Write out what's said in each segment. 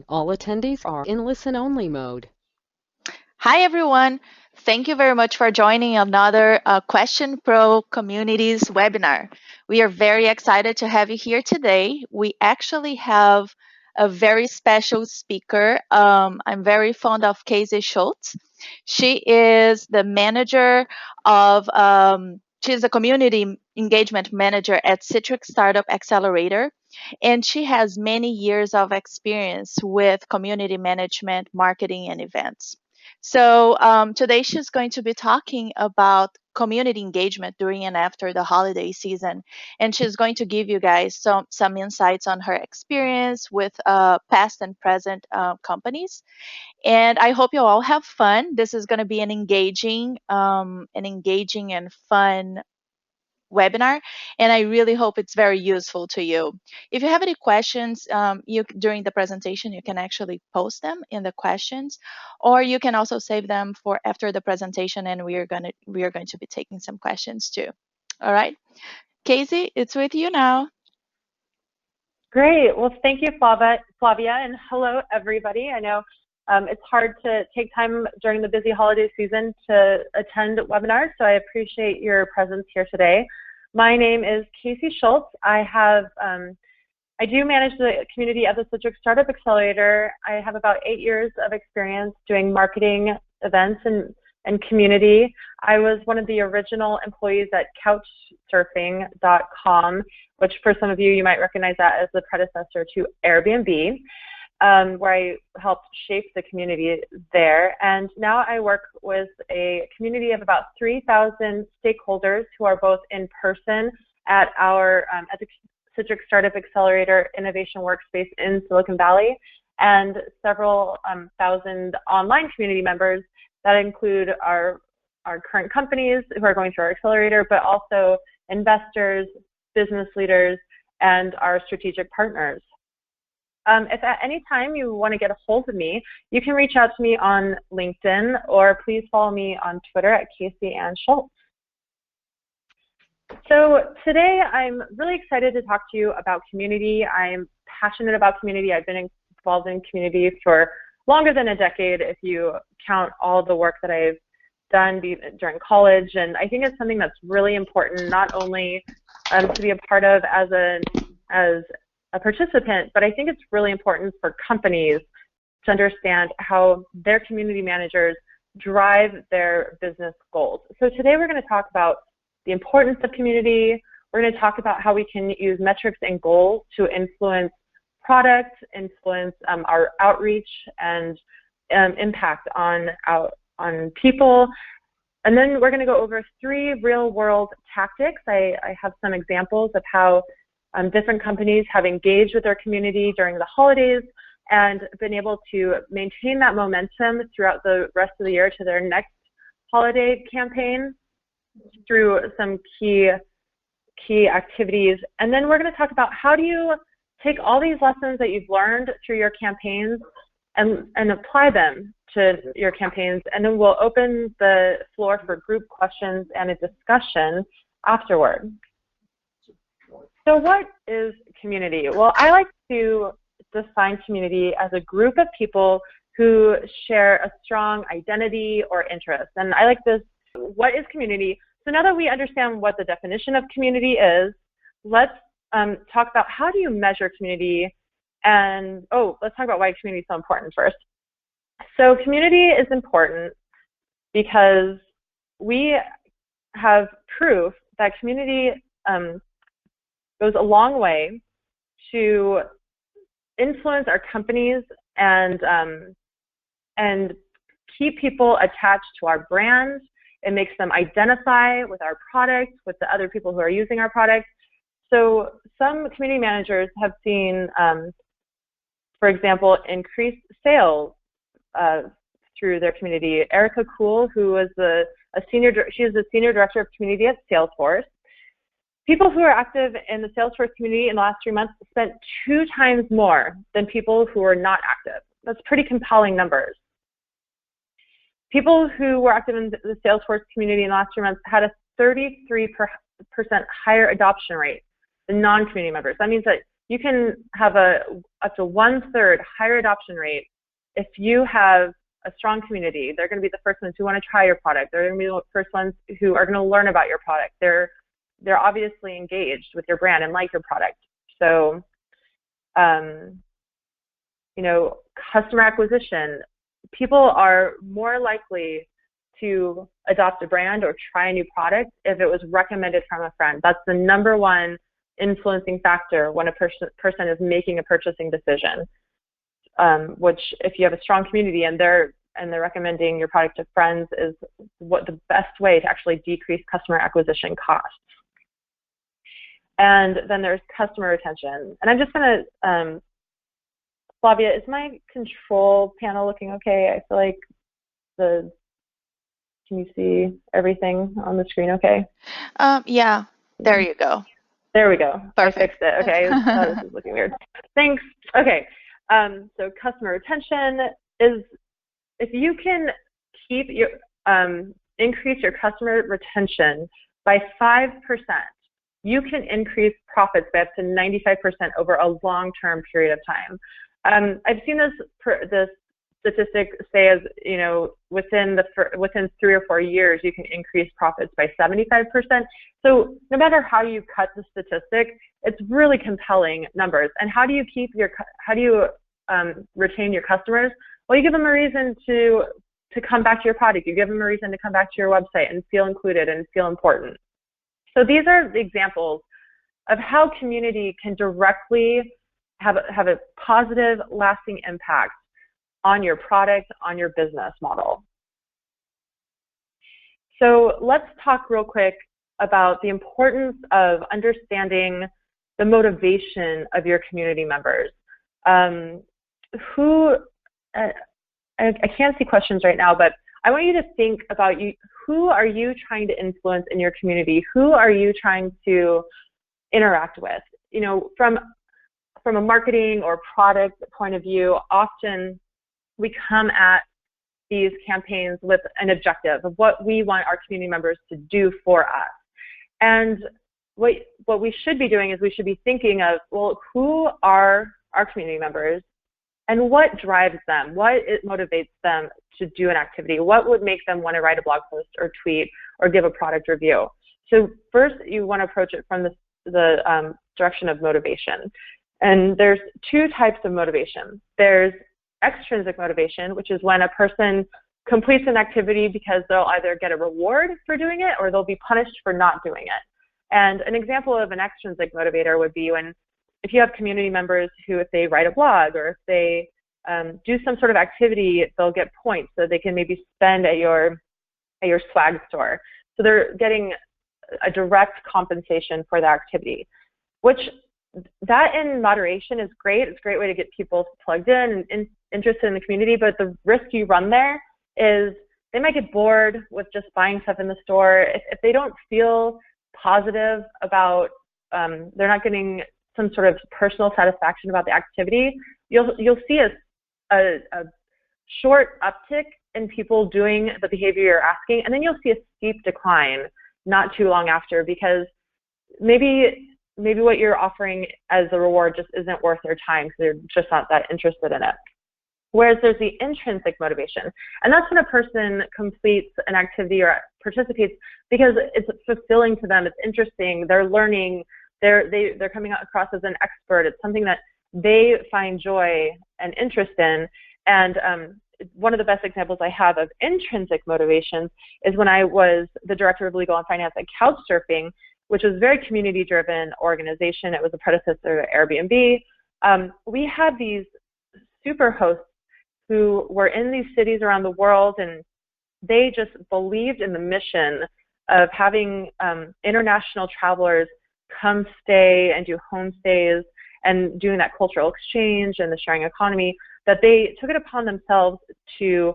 All attendees are in listen-only mode. Hi, everyone. Thank you very much for joining another Question Pro Communities webinar. We are very excited to have you here today. We actually have a very special speaker. I'm very fond of Casey Schultz. She is the manager of, she's a community engagement manager at Citrix Startup Accelerator, and she has many years of experience with community management, marketing, and events. So today she's going to be talking about community engagement during and after the holiday season, and she's going to give you guys some insights on her experience with past and present companies. And I hope you all have fun. This is going to be an engaging and fun webinar, and I really hope it's very useful to you. If you have any questions during the presentation, you can actually post them in the questions, or you can also save them for after the presentation, and we are going to be taking some questions too. All right, Casey, it's with you now. Great. Well, thank you, Flavia, and hello, everybody. I know it's hard to take time during the busy holiday season to attend webinars, so I appreciate your presence here today. My name is Casey Schultz. I do manage the community of the Citrix Startup Accelerator. I have about 8 years of experience doing marketing, events, and community. I was one of the original employees at couchsurfing.com, which for some of you, you might recognize that as the predecessor to Airbnb, where I helped shape the community there. And now I work with a community of about 3,000 stakeholders who are both in person at the Citrix Startup Accelerator Innovation Workspace in Silicon Valley, and several thousand online community members that include our current companies who are going through our accelerator, but also investors, business leaders, and our strategic partners. If at any time you want to get a hold of me, you can reach out to me on LinkedIn, or please follow me on Twitter at Casey Ann Schultz. So today I'm really excited to talk to you about community. I'm passionate about community. I've been involved in community for longer than a decade if you count all the work that I've done during college. And I think it's something that's really important, not only to be a part of as a participant, but I think it's really important for companies to understand how their community managers drive their business goals. So today we're going to talk about the importance of community. We're going to talk about how we can use metrics and goals to influence product, influence our outreach, and impact on people. And then we're going to go over 3 real-world tactics. I have some examples of how different companies have engaged with their community during the holidays and been able to maintain that momentum throughout the rest of the year to their next holiday campaign through some key activities. And then we're going to talk about how do you take all these lessons that you've learned through your campaigns and apply them to your campaigns, and then we'll open the floor for group questions and a discussion afterward. So what is community? Well, I like to define community as a group of people who share a strong identity or interest. And I like this, what is community? So now that we understand what the definition of community is, let's talk about how do you measure community, and let's talk about why community is so important first. So community is important because we have proof that community goes a long way to influence our companies and keep people attached to our brand. It makes them identify with our product, with the other people who are using our product. So some community managers have seen, for example, increased sales through their community. Erica Kuhl, who is she is the senior director of community at Salesforce. People who are active in the Salesforce community in the last 3 months spent 2 times more than people who are not active. That's pretty compelling numbers. People who were active in the Salesforce community in the last 3 months had a 33% higher adoption rate than non-community members. That means that you can have up to 1/3 higher adoption rate if you have a strong community. They're going to be the first ones who want to try your product. They're going to be the first ones who are going to learn about your product. They're obviously engaged with your brand and like your product. So, you know, customer acquisition, people are more likely to adopt a brand or try a new product if it was recommended from a friend. That's the #1 influencing factor when a person is making a purchasing decision. Which, if you have a strong community and they're recommending your product to friends, is what the best way to actually decrease customer acquisition costs. And then there's customer retention. And I'm just going to, Flavia, is my control panel looking okay? I feel like can you see everything on the screen okay? Yeah, there you go. There we go. Perfect. I fixed it. Okay, this is looking weird. Thanks. Okay, so customer retention is, if you can keep your, increase your customer retention by 5%, you can increase profits by up to 95% over a long-term period of time. I've seen this statistic say, as you know, within 3 or 4 years, you can increase profits by 75%. So no matter how you cut the statistic, it's really compelling numbers. And how do you retain your customers? Well, you give them a reason to come back to your product. You give them a reason to come back to your website and feel included and feel important. So these are the examples of how community can directly have a positive, lasting impact on your product, on your business model. So let's talk real quick about the importance of understanding the motivation of your community members. I can't see questions right now, but I want you to think about who are you trying to influence in your community? Who are you trying to interact with? You know, from a marketing or product point of view, often we come at these campaigns with an objective of what we want our community members to do for us. And what we should be doing is we should be thinking of, well, who are our community members and what drives them? What motivates them to do an activity? What would make them want to write a blog post or tweet or give a product review? So first, you want to approach it from the direction of motivation. And there's 2 types of motivation. There's extrinsic motivation, which is when a person completes an activity because they'll either get a reward for doing it or they'll be punished for not doing it. And an example of an extrinsic motivator would be if you have community members who, if they write a blog or if they do some sort of activity, they'll get points so they can maybe spend at your swag store. So they're getting a direct compensation for the activity, which that in moderation is great. It's a great way to get people plugged in and interested in the community, but the risk you run there is they might get bored with just buying stuff in the store. If they don't feel positive about, they're not getting some sort of personal satisfaction about the activity, you'll see a short uptick in people doing the behavior you're asking, and then you'll see a steep decline not too long after, because maybe what you're offering as a reward just isn't worth their time because they're just not that interested in it. Whereas there's the intrinsic motivation, and that's when a person completes an activity or participates because it's fulfilling to them, it's interesting, they're learning, they're coming across as an expert, it's something that they find joy and interest in. And one of the best examples I have of intrinsic motivations is when I was the director of legal and finance at Couchsurfing, which was a very community-driven organization. It was a predecessor to Airbnb. We had these super hosts who were in these cities around the world, and they just believed in the mission of having international travelers come stay and do homestays and doing that cultural exchange and the sharing economy, that they took it upon themselves to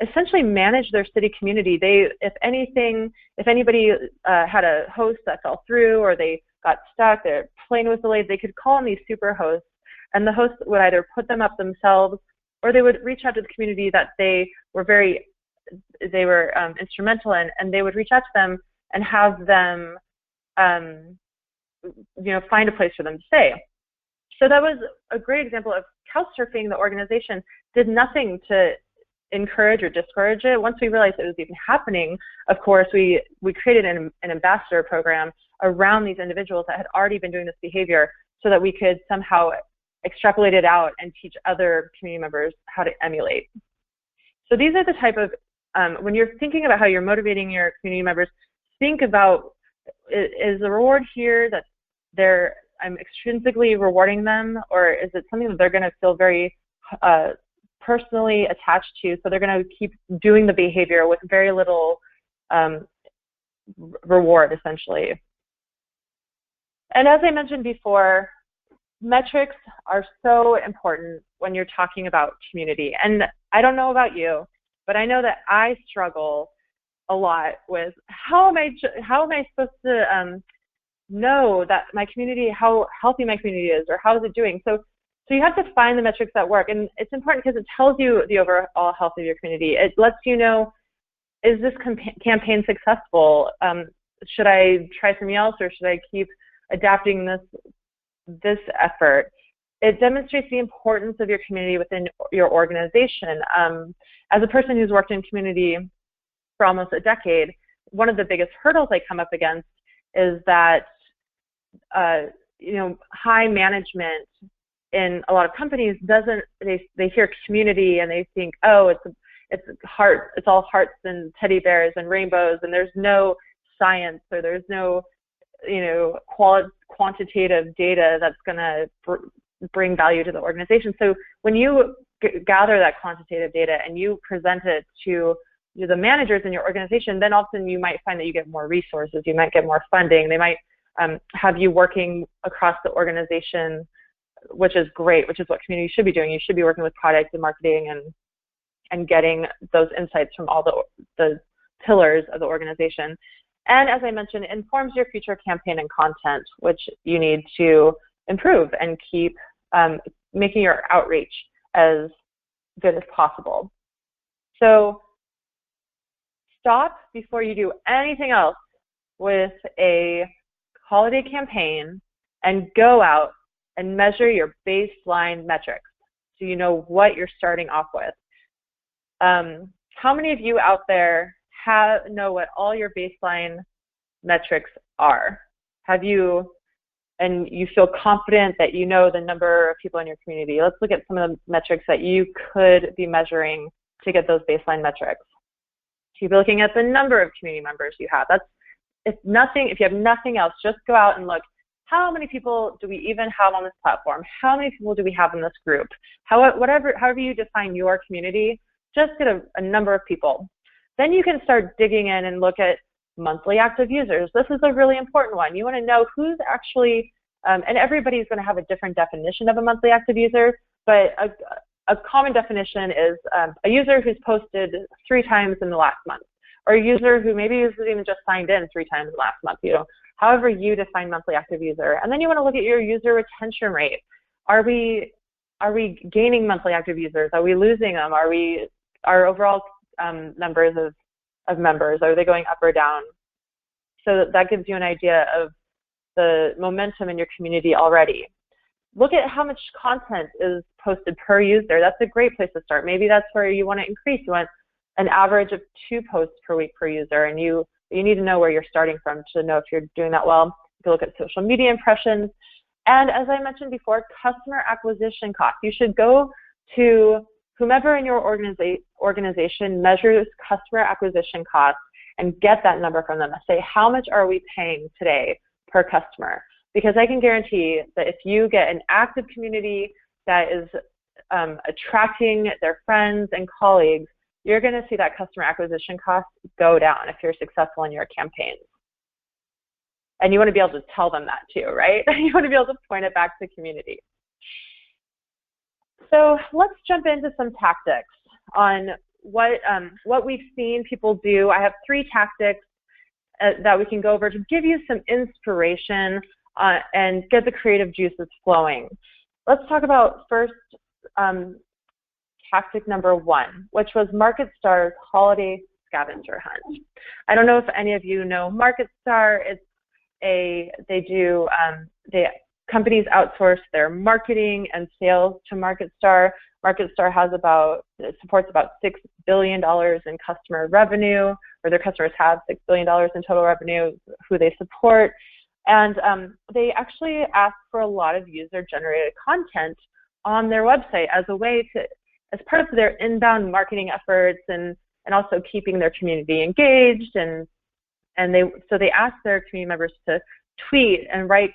essentially manage their city community. If anybody had a host that fell through or they got stuck, their plane was delayed, they could call on these super hosts, and the hosts would either put them up themselves or they would reach out to the community that they were instrumental in, and they would reach out to them and have them find a place for them to stay. So that was a great example of Couchsurfing. The organization did nothing to encourage or discourage it. Once we realized it was even happening, of course, we created an ambassador program around these individuals that had already been doing this behavior so that we could somehow extrapolate it out and teach other community members how to emulate. So these are the type of, when you're thinking about how you're motivating your community members, think about, is the reward here that I'm extrinsically rewarding them, or is it something that they're going to feel very personally attached to, so they're going to keep doing the behavior with very little reward, essentially. And as I mentioned before, metrics are so important when you're talking about community. And I don't know about you, but I know that I struggle a lot with how am I supposed to know that my community, how healthy my community is, or how is it doing? So you have to find the metrics that work, and it's important because it tells you the overall health of your community. It lets you know, is this campaign successful? Should I try something else, or should I keep adapting this effort? It demonstrates the importance of your community within your organization. As a person who's worked in community for almost a decade, one of the biggest hurdles I come up against is that high management in a lot of companies they hear community and they think, oh, it's all hearts and teddy bears and rainbows, and there's no science, or there's no quantitative data that's going to bring value to the organization. So when you gather that quantitative data and you present it to the managers in your organization, then often you might find that you get more resources, you might get more funding, they might have you working across the organization, which is great, which is what community should be doing. You should be working with product and marketing and getting those insights from all the pillars of the organization. And as I mentioned, it informs your future campaign and content, which you need to improve and keep making your outreach as good as possible. So stop before you do anything else with a holiday campaign and go out and measure your baseline metrics so you know what you're starting off with. How many of you out there know what all your baseline metrics are? And you feel confident that you know the number of people in your community? Let's look at some of the metrics that you could be measuring to get those baseline metrics. So you'll be looking at the number of community members you have. If you have nothing else, just go out and look. How many people do we even have on this platform? How many people do we have in this group? However you define your community, just get a number of people. Then you can start digging in and look at monthly active users. This is a really important one. You want to know who's actually, and everybody's going to have a different definition of a monthly active user, but a common definition is a user who's posted 3 times in the last month, or a user who maybe has even just signed in 3 times in the last month, however you define monthly active user. And then you want to look at your user retention rate. Are we gaining monthly active users? Are we losing them? Our overall numbers of members, are they going up or down? So that gives you an idea of the momentum in your community already. Look at how much content is posted per user. That's a great place to start. Maybe that's where you want to increase. You want an average of 2 posts per week per user, and you need to know where you're starting from to know if you're doing that well. You can look at social media impressions. And as I mentioned before, customer acquisition costs. You should go to whomever in your organization measures customer acquisition costs and get that number from them. Say, how much are we paying today per customer? Because I can guarantee that if you get an active community that is attracting their friends and colleagues, you're going to see that customer acquisition cost go down if you're successful in your campaigns. And you want to be able to tell them that too, right? You want to be able to point it back to community. So let's jump into some tactics on what we've seen people do. I have 3 tactics that we can go over to give you some inspiration and get the creative juices flowing. Let's talk about first tactic number 1, which was MarketStar's holiday scavenger hunt. I don't know if any of you know MarketStar. They companies outsource their marketing and sales to MarketStar. MarketStar supports about $6 billion in customer revenue, or their customers have $6 billion in total revenue who they support. And they actually ask for a lot of user-generated content on their website as a way to, as part of their inbound marketing efforts, and also keeping their community engaged. So they ask their community members to tweet and write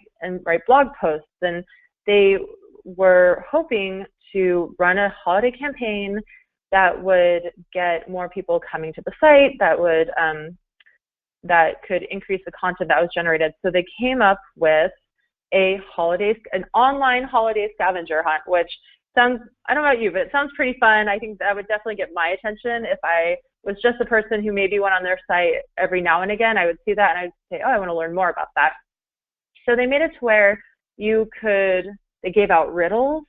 blog posts, and they were hoping to run a holiday campaign that would get more people coming to the site, that could increase the content that was generated. So they came up with an online holiday scavenger hunt, which sounds, I don't know about you, but it sounds pretty fun. I think that would definitely get my attention. If I was just a person who maybe went on their site every now and again, I would see that and I'd say, oh, I want to learn more about that. So they made it to where they gave out riddles,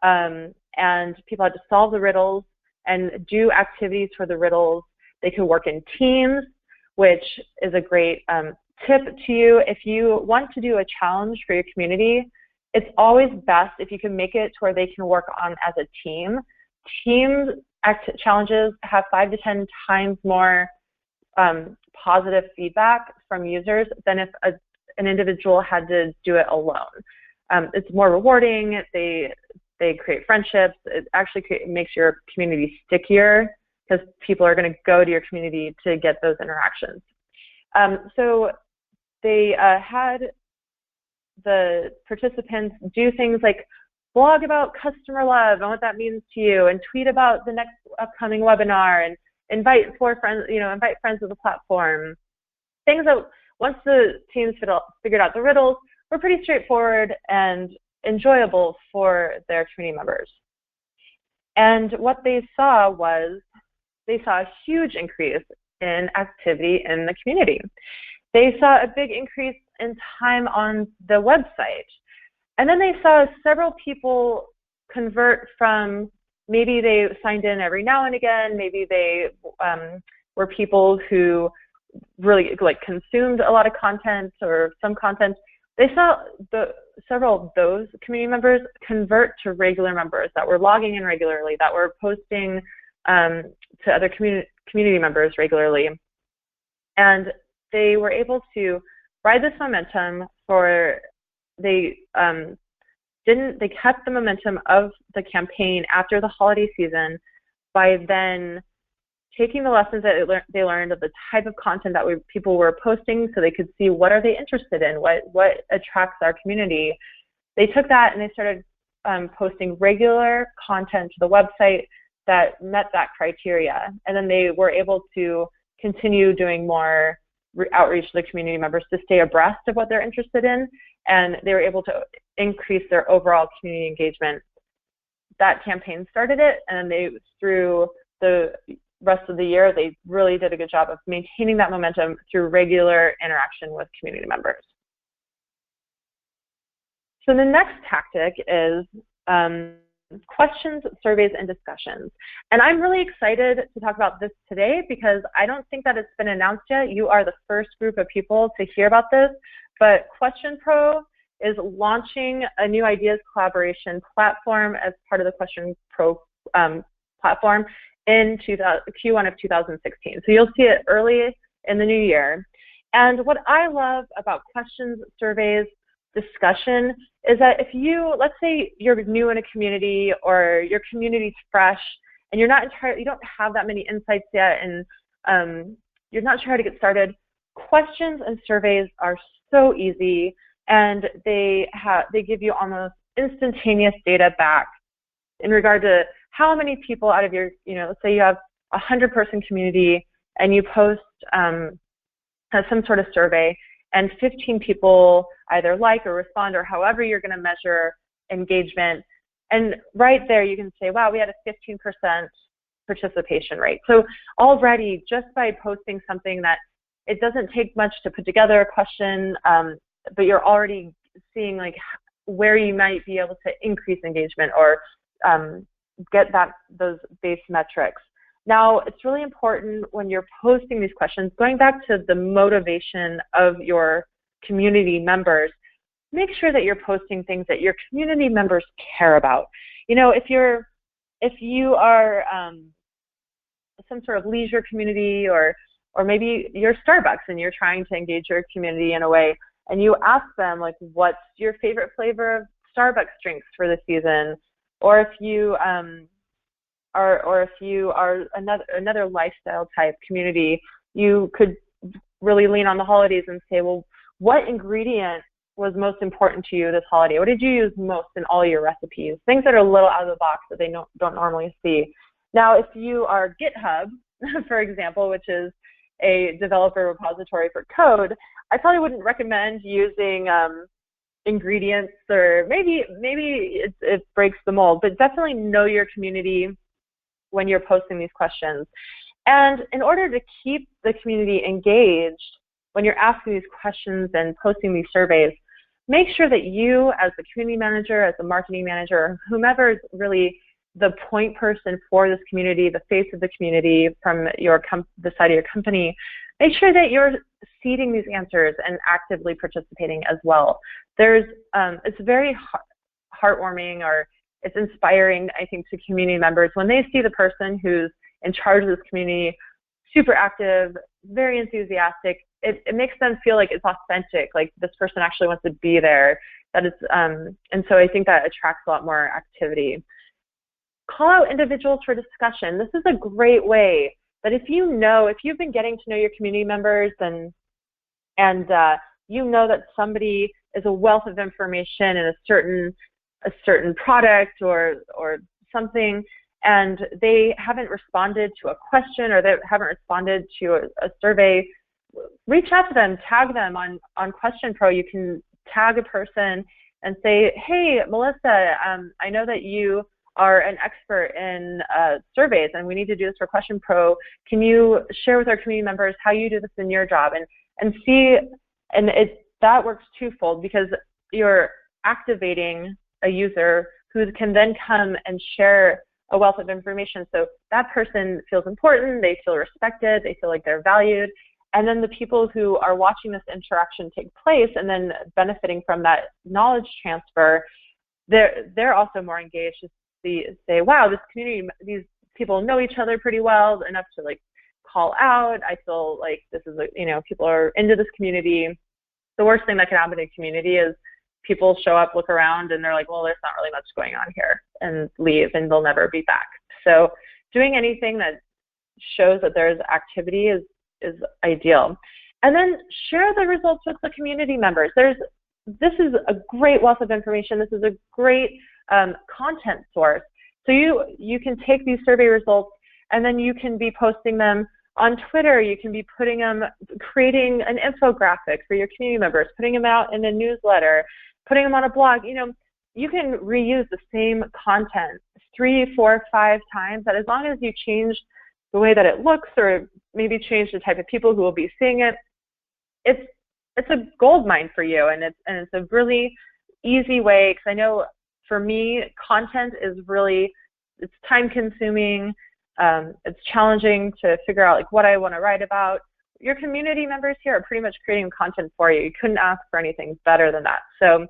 and people had to solve the riddles and do activities for the riddles. They could work in teams, which is a great tip to you. If you want to do a challenge for your community, it's always best if you can make it to where they can work on as a team. Team challenges have 5 to 10 times more positive feedback from users than if an individual had to do it alone. It's more rewarding. They create friendships. It actually makes your community stickier, because people are going to go to your community to get those interactions. So they had the participants do things like blog about customer love and what that means to you, and tweet about the next upcoming webinar, and invite friends to the platform. Things that, once the teams figured out the riddles, were pretty straightforward and enjoyable for their community members. And what they saw was, they saw a huge increase in activity in the community. They saw a big increase in time on the website. And then they saw several people convert from, maybe they signed in every now and again, maybe they were people who really consumed a lot of content or some content. They saw several of those community members convert to regular members that were logging in regularly, that were posting to other community members regularly. And they were able to ride this momentum they kept the momentum of the campaign after the holiday season by then taking the lessons that they learned of the type of content that people were posting, so they could see what are they interested in, what attracts our community. They took that and they started posting regular content to the website that met that criteria. And then they were able to continue doing more outreach to the community members to stay abreast of what they're interested in, and they were able to increase their overall community engagement. That campaign started it, and through the rest of the year, they really did a good job of maintaining that momentum through regular interaction with community members. So the next tactic is questions, surveys, and discussions. And I'm really excited to talk about this today because I don't think that it's been announced yet. You are the first group of people to hear about this, but Question Pro is launching a new ideas collaboration platform as part of the Question Pro platform in Q1 of 2016. So you'll see it early in the new year. And what I love about questions, surveys, discussion is that if let's say you're new in a community or your community's fresh and you don't have that many insights yet, and you're not sure how to get started, questions and surveys are so easy, and they give you almost instantaneous data back in regard to how many people out of your, let's say you have a 100-person community and you post some sort of survey, and 15 people either like or respond, or however you're going to measure engagement. And right there you can say, wow, we had a 15% participation rate. So already, just by posting something that it doesn't take much to put together a question, but you're already seeing like where you might be able to increase engagement or get those base metrics. Now, it's really important when you're posting these questions, going back to the motivation of your community members, make sure that you're posting things that your community members care about. You know, if you are some sort of leisure community, or maybe you're Starbucks and you're trying to engage your community in a way, and you ask them, like, what's your favorite flavor of Starbucks drinks for the season, or if you are another lifestyle type community, you could really lean on the holidays and say, well, what ingredient was most important to you this holiday? What did you use most in all your recipes? Things that are a little out of the box that they don't normally see. Now, if you are GitHub, for example, which is a developer repository for code, I probably wouldn't recommend using ingredients, or maybe it breaks the mold, but definitely know your community when you're posting these questions. And in order to keep the community engaged, when you're asking these questions and posting these surveys, make sure that you, as the community manager, as the marketing manager, whomever is really the point person for this community, the face of the community from the side of your company, make sure that you're seeding these answers and actively participating as well. It's very heartwarming, or it's inspiring, I think, to community members when they see the person who's in charge of this community super active, very enthusiastic. It makes them feel like it's authentic, like this person actually wants to be there. And so I think that attracts a lot more activity. Call out individuals for discussion. This is a great way that if you've been getting to know your community members, and you know that somebody is a wealth of information in a certain product or something, and they haven't responded to a question, or they haven't responded to a survey, reach out to them, tag them on Question Pro. You can tag a person and say, hey, Melissa, I know that you are an expert in surveys, and we need to do this for Question Pro. Can you share with our community members how you do this in your job? And that works twofold, because you're activating a user who can then come and share a wealth of information. So that person feels important, they feel respected, they feel like they're valued. And then the people who are watching this interaction take place and then benefiting from that knowledge transfer, they're also more engaged to say, wow, this community, these people know each other pretty well enough to like call out. I feel like this is, people are into this community. The worst thing that can happen in a community is people show up, look around, and they're like, well, there's not really much going on here, and leave, and they'll never be back. So doing anything that shows that there's activity is ideal. And then share the results with the community members. This is a great wealth of information. This is a great content source. So you can take these survey results, and then you can be posting them on Twitter. You can be creating an infographic for your community members, putting them out in a newsletter, putting them on a blog. You can reuse the same content 3, 4, 5 times, that as long as you change the way that it looks, or maybe change the type of people who will be seeing it, it's a gold mine for you. And it's a really easy way, because I know for me, content is it's time consuming. It's challenging to figure out like what I want to write about. Your community members here are pretty much creating content for you. You couldn't ask for anything better than that. So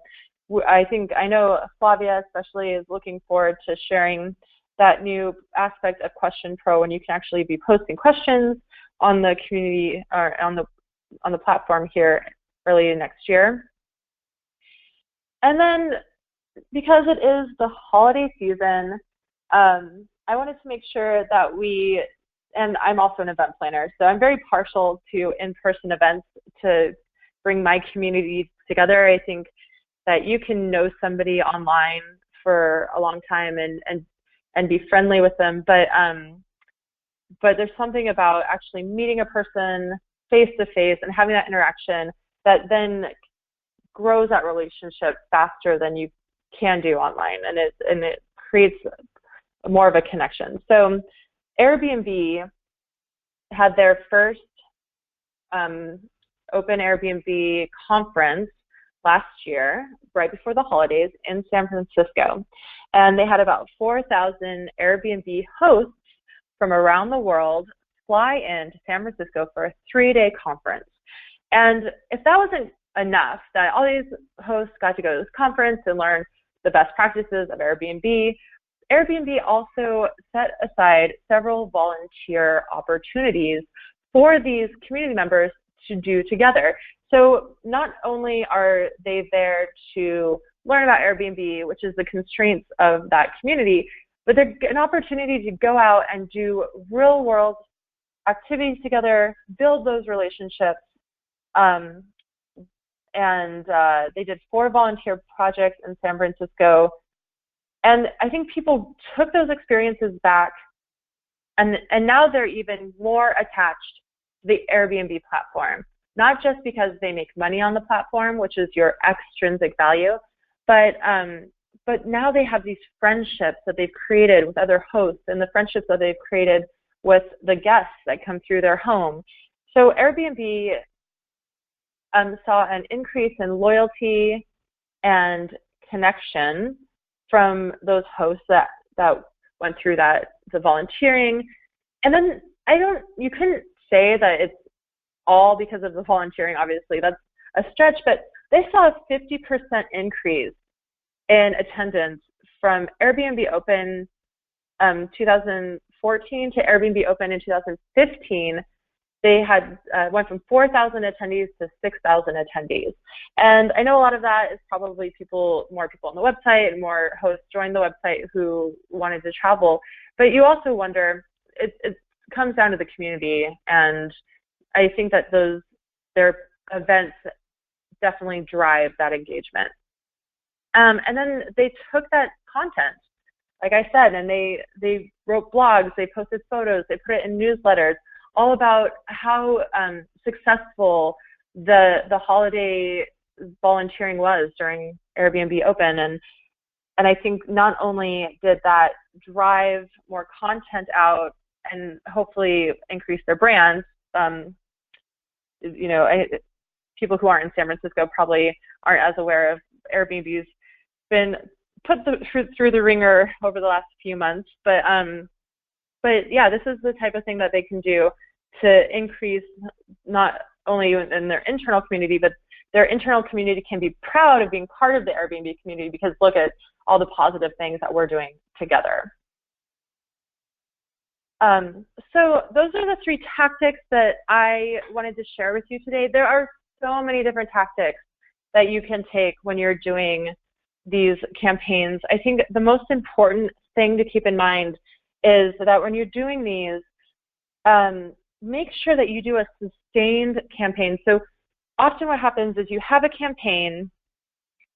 I know Flavia especially is looking forward to sharing that new aspect of Question Pro, when you can actually be posting questions on the community, or on the platform here early next year. And then, because it is the holiday season, I wanted to make sure that and I'm also an event planner, so I'm very partial to in-person events to bring my community together. I think that you can know somebody online for a long time and be friendly with them, but there's something about actually meeting a person face to face and having that interaction that then grows that relationship faster than you can do online, and it creates more of a connection. So Airbnb had their first Open Airbnb conference last year, right before the holidays, in San Francisco. And they had about 4,000 Airbnb hosts from around the world fly into San Francisco for a 3-day conference. And if that wasn't enough that all these hosts got to go to this conference and learn the best practices of Airbnb. Airbnb also set aside several volunteer opportunities for these community members to do together. So not only are they there to learn about Airbnb, which is the constraints of that community, but they're an opportunity to go out and do real world activities together, build those relationships. They did 4 volunteer projects in San Francisco. And I think people took those experiences back, and now they're even more attached to the Airbnb platform, not just because they make money on the platform, which is your extrinsic value, but now they have these friendships that they've created with other hosts and the friendships that they've created with the guests that come through their home. So Airbnb saw an increase in loyalty and connection from those hosts that went through the volunteering. And then you couldn't say that it's all because of the volunteering, obviously, that's a stretch, but they saw a 50% increase in attendance from Airbnb Open 2014 to Airbnb Open in 2015. They had went from 4,000 attendees to 6,000 attendees. And I know a lot of that is probably more people on the website and more hosts joined the website who wanted to travel. But you also wonder, it comes down to the community. And I think that their events definitely drive that engagement. And then they took that content, like I said, and they wrote blogs, they posted photos, they put it in newsletters, all about how successful the holiday volunteering was during Airbnb Open. And I think not only did that drive more content out and hopefully increase their brands, people who aren't in San Francisco probably aren't as aware of Airbnb's been put through the ringer over the last few months, but yeah, this is the type of thing that they can do to increase not only in their internal community, but their internal community can be proud of being part of the Airbnb community because look at all the positive things that we're doing together. So those are the 3 tactics that I wanted to share with you today. There are so many different tactics that you can take when you're doing these campaigns. I think the most important thing to keep in mind is that when you're doing these, make sure that you do a sustained campaign. So often what happens is you have a campaign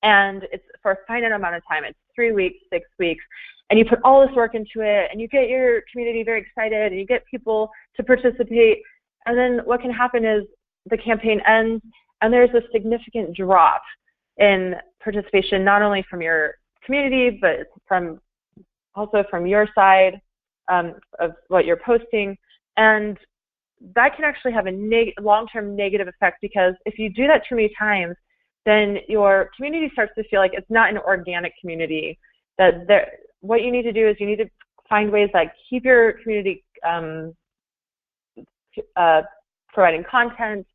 and it's for a finite amount of time. It's 3 weeks, 6 weeks, and you put all this work into it and you get your community very excited and you get people to participate. And then what can happen is the campaign ends and there's a significant drop in participation, not only from your community, but also from your side of what you're posting. And that can actually have a long-term negative effect because if you do that too many times, then your community starts to feel like it's not an organic community. What you need to do is you need to find ways that keep your community providing content,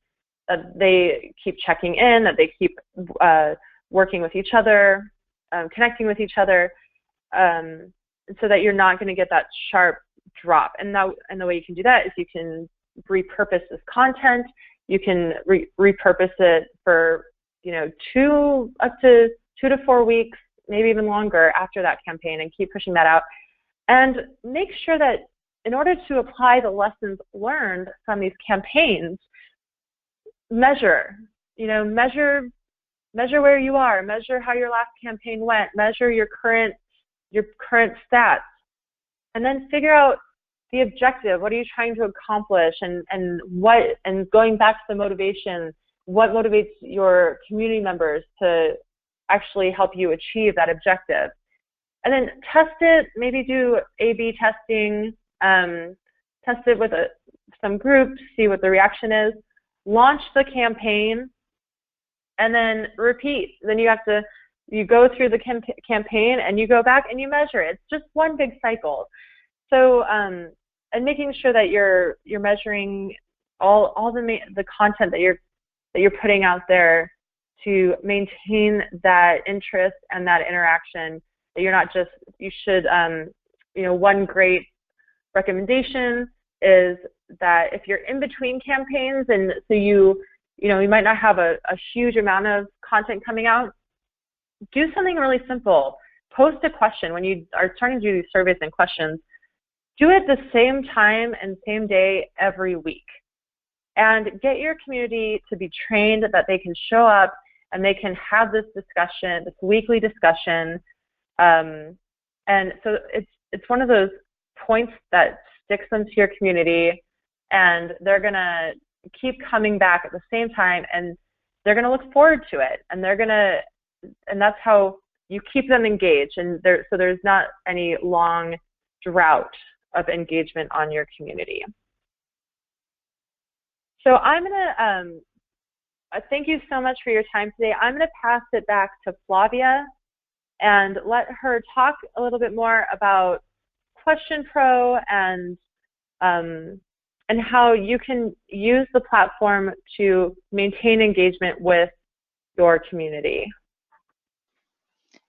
that they keep checking in, that they keep working with each other, connecting with each other, so that you're not going to get that sharp drop. And the way you can do that is you can repurpose this content. You can repurpose it for up to 2 to 4 weeks, maybe even longer after that campaign, and keep pushing that out. And make sure that in order to apply the lessons learned from these campaigns, measure where you are, measure how your last campaign went, measure your current stats, and then figure out the objective. What are you trying to accomplish, and going back to the motivation, what motivates your community members to actually help you achieve that objective? And then test it, maybe do A/B testing, test it with some groups, see what the reaction is, launch the campaign, and then repeat. Then you go through the campaign and you go back and you measure it. It's just one big cycle. So, and making sure that you're measuring all the content that you're putting out there to maintain that interest and that interaction. That you're not just, you should, one great recommendation is that if you're in between campaigns, and so you might not have a huge amount of content coming out, do something really simple. Post a question when you are starting to do these surveys and questions. Do it the same time and same day every week, and get your community to be trained that they can show up and they can have this discussion, this weekly discussion. And so it's one of those points that sticks them to your community, and they're gonna keep coming back at the same time, and they're gonna look forward to it, and that's how you keep them engaged, and so there's not any long drought of engagement on your community. So I'm gonna thank you so much for your time today. I'm gonna pass it back to Flavia and let her talk a little bit more about Question Pro and how you can use the platform to maintain engagement with your community.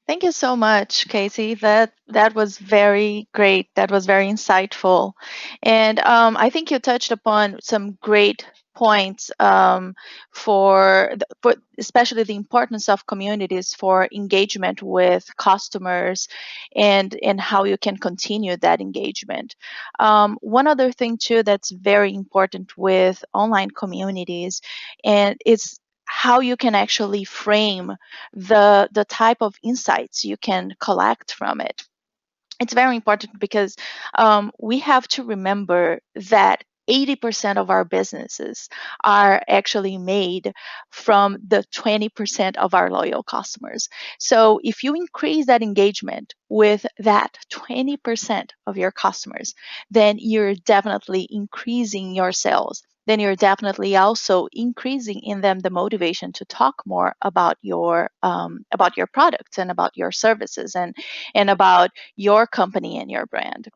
Thank you so much, Casey. That was very great. That was very insightful, and I think you touched upon some great points for especially the importance of communities for engagement with customers, and how you can continue that engagement. One other thing too that's very important with online communities, and it's how you can actually frame the type of insights you can collect from it. It's very important because we have to remember that 80% of our businesses are actually made from the 20% of our loyal customers. So if you increase that engagement with that 20% of your customers, then you're definitely increasing your sales. Then you're definitely also increasing in them the motivation to talk more about your products and about your services and about your company and your brand.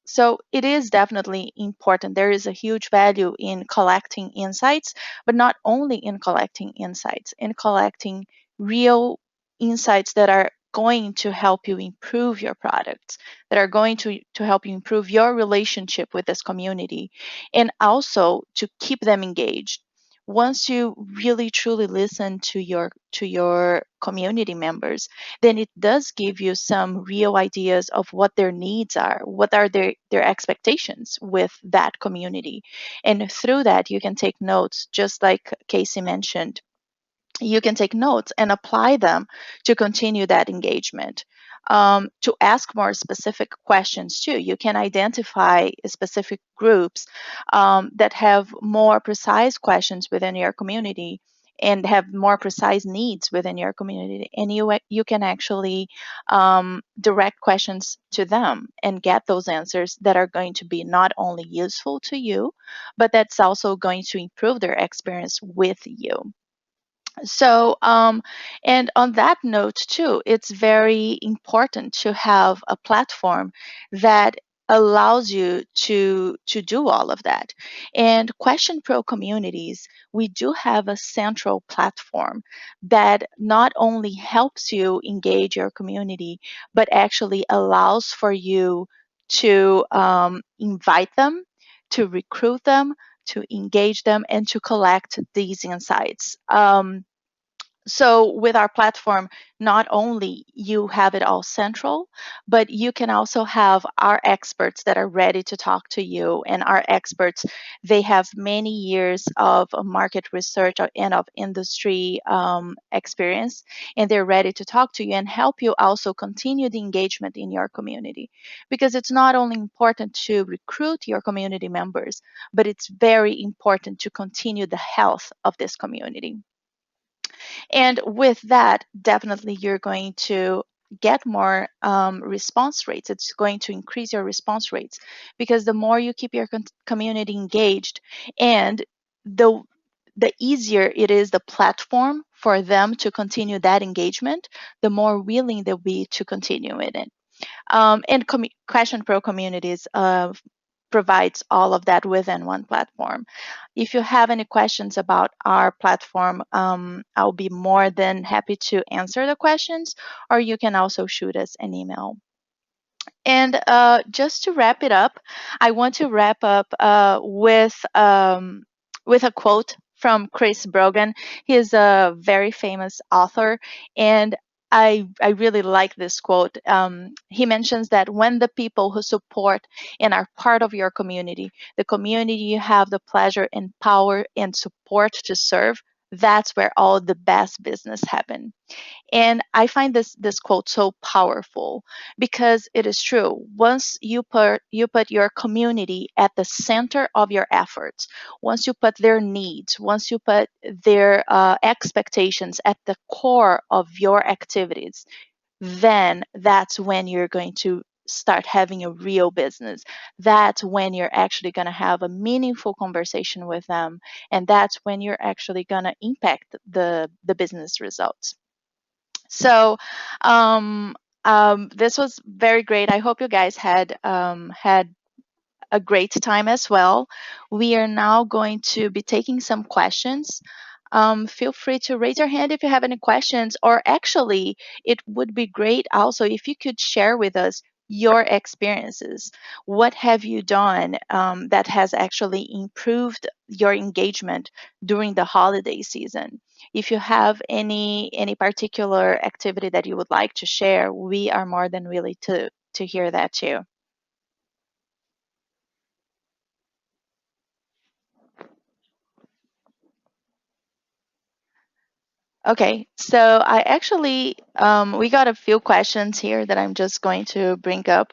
So it is definitely important. There is a huge value in collecting insights, but not only in collecting insights, in collecting real insights that are going to help you improve your products, that are going to help you improve your relationship with this community, and also to keep them engaged. Once you really truly listen to your community members, then it does give you some real ideas of what their needs are, what are their expectations with that community. And through that, you can take notes, just like Casey mentioned. You can take notes and apply them to continue that engagement. To ask more specific questions too. You can identify specific groups that have more precise questions within your community and have more precise needs within your community, and you can actually direct questions to them and get those answers that are going to be not only useful to you, but that's also going to improve their experience with you. So, and on that note too, it's very important to have a platform that allows you to do all of that. And Question Pro communities, we do have a central platform that not only helps you engage your community, but actually allows for you to invite them, to recruit them, to engage them, and to collect these insights. So with our platform, not only you have it all central, but you can also have our experts that are ready to talk to you. And our experts, they have many years of market research and of industry experience, and they're ready to talk to you and help you also continue the engagement in your community. Because it's not only important to recruit your community members, but it's very important to continue the health of this community. And with that, definitely you're going to get more response rates. It's going to increase your response rates because the more you keep your community engaged, and the easier it is the platform for them to continue that engagement, the more willing they'll be to continue in it. And Question Pro communities provides all of that within one platform. If you have any questions about our platform, I'll be more than happy to answer the questions, or you can also shoot us an email. And just to wrap it up, I want to wrap up with a quote from Chris Brogan. He's a very famous author, and I really like this quote. He mentions that when the people who support and are part of your community, the community you have the pleasure and power and support to serve, that's where all the best business happen. And I find this quote so powerful because it is true. Once you put your community at the center of your efforts, once you put their needs, once you put their expectations at the core of your activities, then that's when you're going to start having a real business. That's when you're actually going to have a meaningful conversation with them, and that's when you're actually going to impact the business results. So this was very great. I hope you guys had a great time as well. We are now going to be taking some questions. Feel free to raise your hand if you have any questions, or actually, it would be great also if you could share with us your experiences. What have you done that has actually improved your engagement during the holiday season? If you have any particular activity that you would like to share, we are more than willing to hear that too. Okay, so I actually, we got a few questions here that I'm just going to bring up.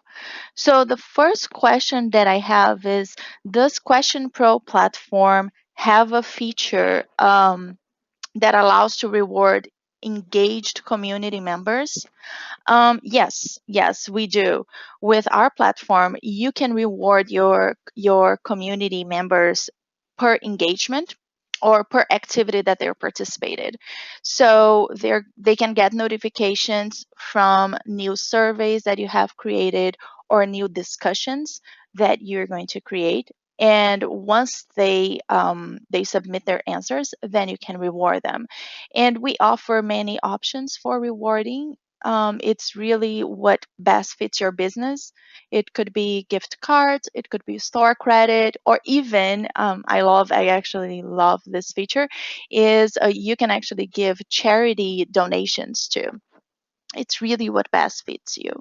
So the first question that I have is, does Question Pro platform have a feature that allows to reward engaged community members? Yes, we do. With our platform, you can reward your community members per engagement or per activity that they're participated. So they can get notifications from new surveys that you have created or new discussions that you're going to create. And once they submit their answers, then you can reward them. And we offer many options for rewarding. It's really what best fits your business. It could be gift cards, it could be store credit, or even I actually love this feature is you can actually give charity donations too. It's really what best fits you.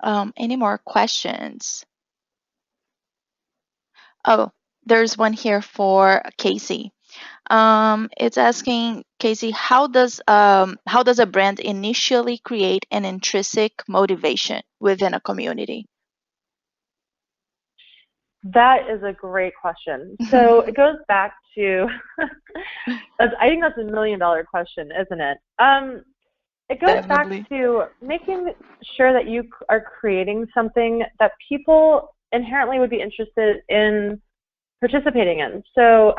Any more questions? Oh, there's one here for Casey. It's asking Casey, how does a brand initially create an intrinsic motivation within a community? That is a great question. So it goes back to, I think that's $1 million question, isn't it? It goes Definitely. back to making sure that you are creating something that people inherently would be interested in participating in. So,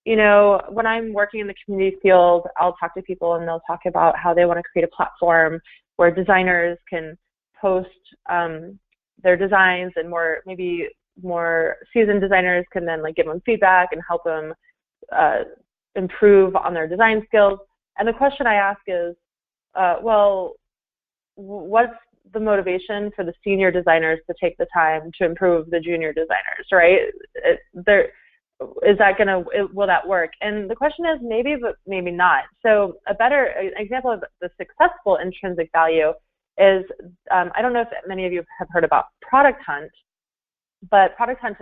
you know, when I'm working in the community field, I'll talk to people and they'll talk about how they want to create a platform where designers can post their designs, and maybe more seasoned designers can then like give them feedback and help them improve on their design skills. And the question I ask is, well, what's the motivation for the senior designers to take the time to improve the junior designers, right? Will that work? And the question is maybe, but maybe not. So a better example of the successful intrinsic value is, I don't know if many of you have heard about Product Hunt, but Product Hunt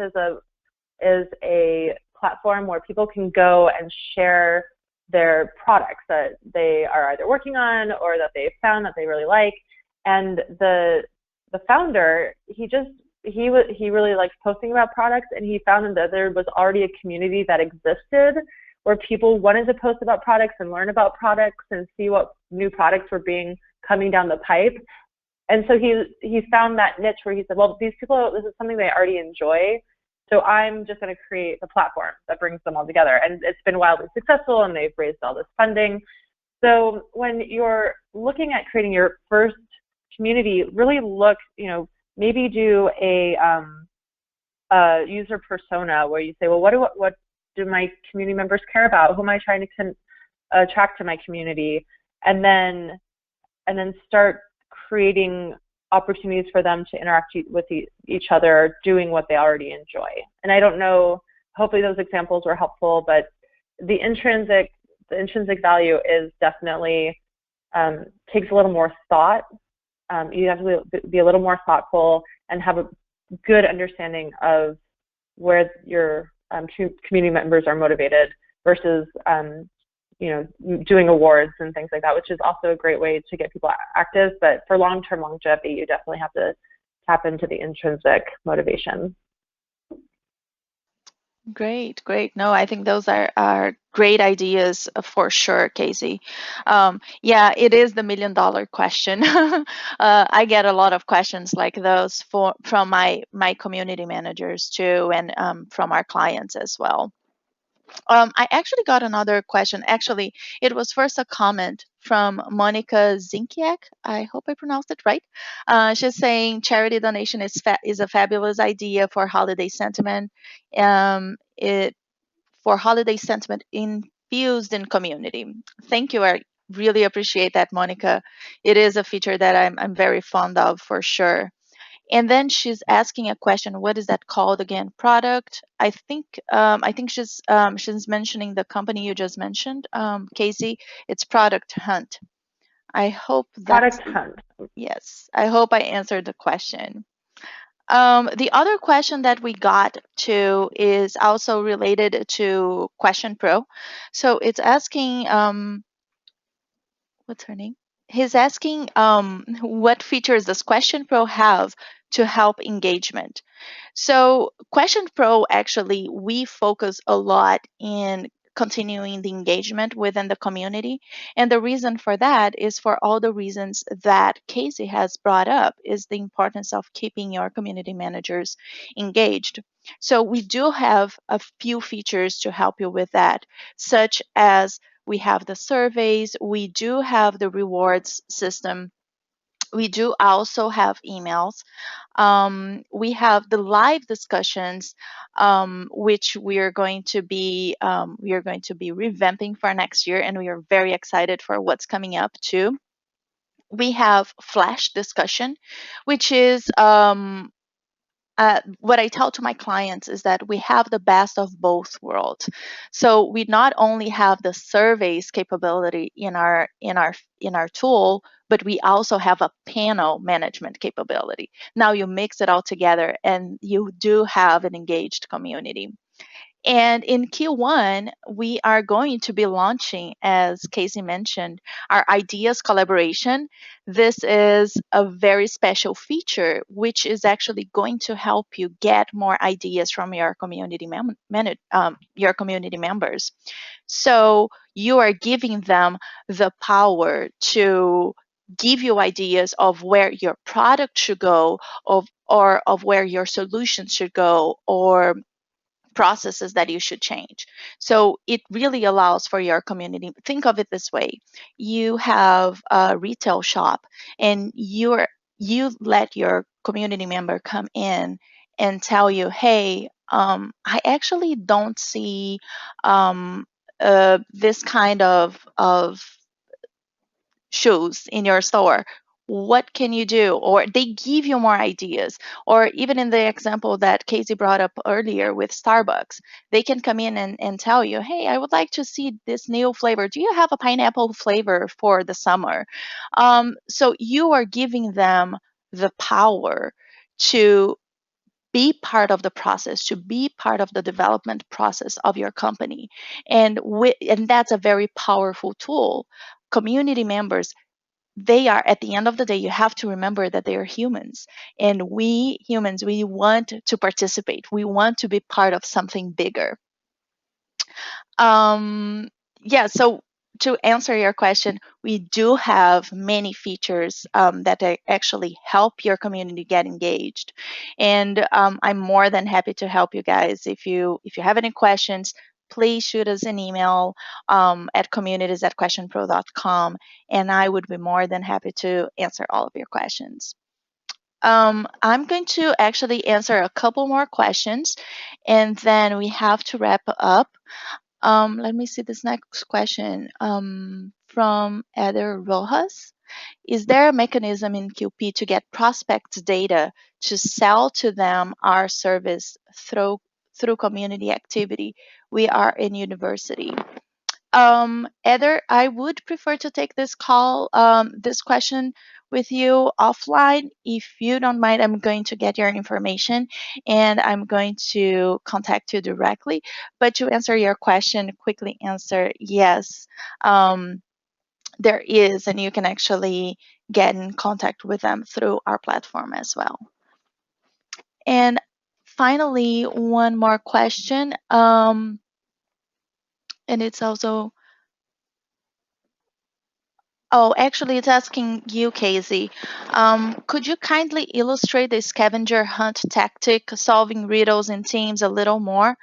is a platform where people can go and share their products that they are either working on or that they've found that they really like. And the founder, he really likes posting about products, and he found that there was already a community that existed where people wanted to post about products and learn about products and see what new products were coming down the pipe. And so he found that niche where he said, well, these people, this is something they already enjoy, so I'm just going to create the platform that brings them all together. And it's been wildly successful, and they've raised all this funding. So when you're looking at creating your first community, really look, maybe do a user persona where you say, well, what do my community members care about? Who am I trying to attract to my community? And then start creating opportunities for them to interact with each other, doing what they already enjoy. And I don't know, hopefully those examples were helpful, but the intrinsic value is definitely takes a little more thought. You have to be a little more thoughtful and have a good understanding of where your community members are motivated versus doing awards and things like that, which is also a great way to get people active. But for long-term longevity, you definitely have to tap into the intrinsic motivation. Great, great. No, I think those are great ideas for sure, Casey. Yeah, it is the $1,000,000 question. I get a lot of questions like those from my community managers too, and from our clients as well. I actually got another question. Actually, it was first a comment from Monica Zinkiak. I hope I pronounced it right. She's saying charity donation is a fabulous idea for holiday sentiment. It for holiday sentiment infused in community. Thank you. I really appreciate that, Monica. It is a feature that I'm very fond of for sure. And then she's asking a question. What is that called again? Product. I think she's mentioning the company you just mentioned, Casey. It's Product Hunt. I hope that's Product Hunt. Yes. I hope I answered the question. The other question that we got to is also related to Question Pro. So it's asking, what's her name? He's asking what features does Question Pro have to help engagement? So Question Pro, actually, we focus a lot in continuing the engagement within the community. And the reason for that is for all the reasons that Casey has brought up, is the importance of keeping your community managers engaged. So we do have a few features to help you with that, such as we have the surveys, we do have the rewards system, we do also have emails. We have the live discussions, which we are going to be revamping for next year, and we are very excited for what's coming up too. We have flash discussion, which is what I tell to my clients is that we have the best of both worlds. So we not only have the surveys capability in our tool, but we also have a panel management capability. Now you mix it all together, and you do have an engaged community. And in Q1, we are going to be launching, as Casey mentioned, our ideas collaboration. This is a very special feature, which is actually going to help you get more ideas from your community members. So you are giving them the power to give you ideas of where your product should go, or of where your solution should go, or processes that you should change. So it really allows for your community. Think of it this way: you have a retail shop, and you let your community member come in and tell you, hey, I actually don't see this kind of shoes in your store. What can you do? Or they give you more ideas. Or even in the example that Casey brought up earlier with Starbucks, they can come in and tell you, hey, I would like to see this new flavor. Do you have a pineapple flavor for the summer? So you are giving them the power to be part of the process, to be part of the development process of your company. And that's a very powerful tool. Community members, they are, at the end of the day, you have to remember that they are humans, and we humans, we want to participate, we want to be part of something bigger. Yeah, so to answer your question, we do have many features that actually help your community get engaged, and I'm more than happy to help you guys. If you have any questions, please shoot us an email at communities@questionpro.com, and I would be more than happy to answer all of your questions. I'm going to actually answer a couple more questions, and then we have to wrap up. Let me see this next question from Eder Rojas. Is there a mechanism in QP to get prospects data to sell to them our service through community activity? We are in university. Either I would prefer to take this question with you offline. If you don't mind, I'm going to get your information and I'm going to contact you directly. But to answer your question, quickly answer yes. There is, and you can actually get in contact with them through our platform as well. And finally, one more question, and it's also, oh, actually, it's asking you, Casey. Could you kindly illustrate the scavenger hunt tactic, solving riddles in teams a little more?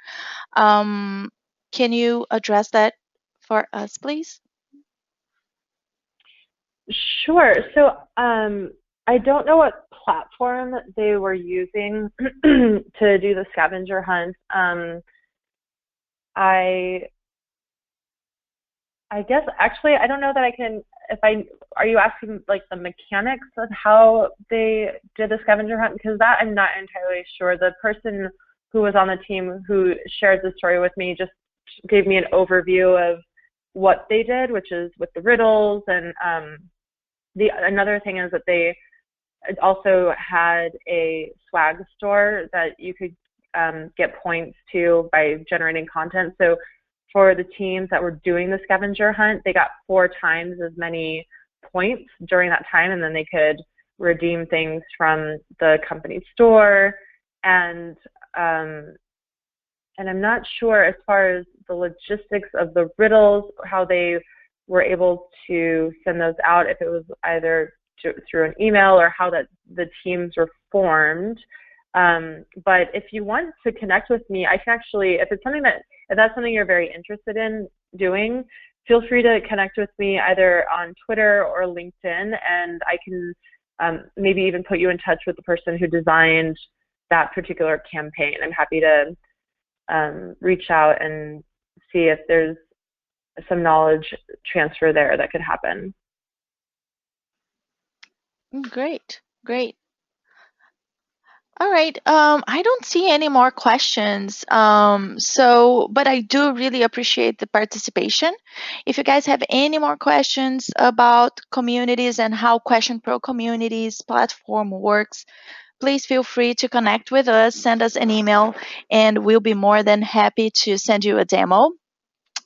Can you address that for us, please? Sure. So I don't know what platform they were using to do the scavenger hunt. I guess actually I don't know that I can. Are you asking like the mechanics of how they did the scavenger hunt? Because that I'm not entirely sure. The person who was on the team who shared the story with me just gave me an overview of what they did, which is with the riddles, and another thing is that they also had a swag store that you could get points to by generating content. So for the teams that were doing the scavenger hunt, they got 4 times as many points during that time, and then they could redeem things from the company store. And I'm not sure as far as the logistics of the riddles, how they were able to send those out, if it was either through an email or how that the teams were formed. But if you want to connect with me, I can actually, if that's something you're very interested in doing, feel free to connect with me either on Twitter or LinkedIn, and I can maybe even put you in touch with the person who designed that particular campaign. I'm happy to reach out and see if there's some knowledge transfer there that could happen. Great, great. All right. I don't see any more questions. But I do really appreciate the participation. If you guys have any more questions about communities and how Question Pro Communities platform works, please feel free to connect with us, send us an email, and we'll be more than happy to send you a demo.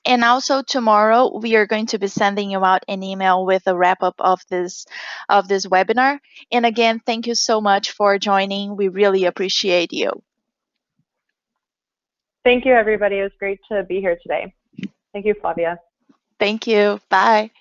And also tomorrow we are going to be sending you out an email with a wrap up of this webinar. And again, thank you so much for joining. We really appreciate you. Thank you, everybody. It was great to be here today. Thank you, Flavia. Thank you. Bye.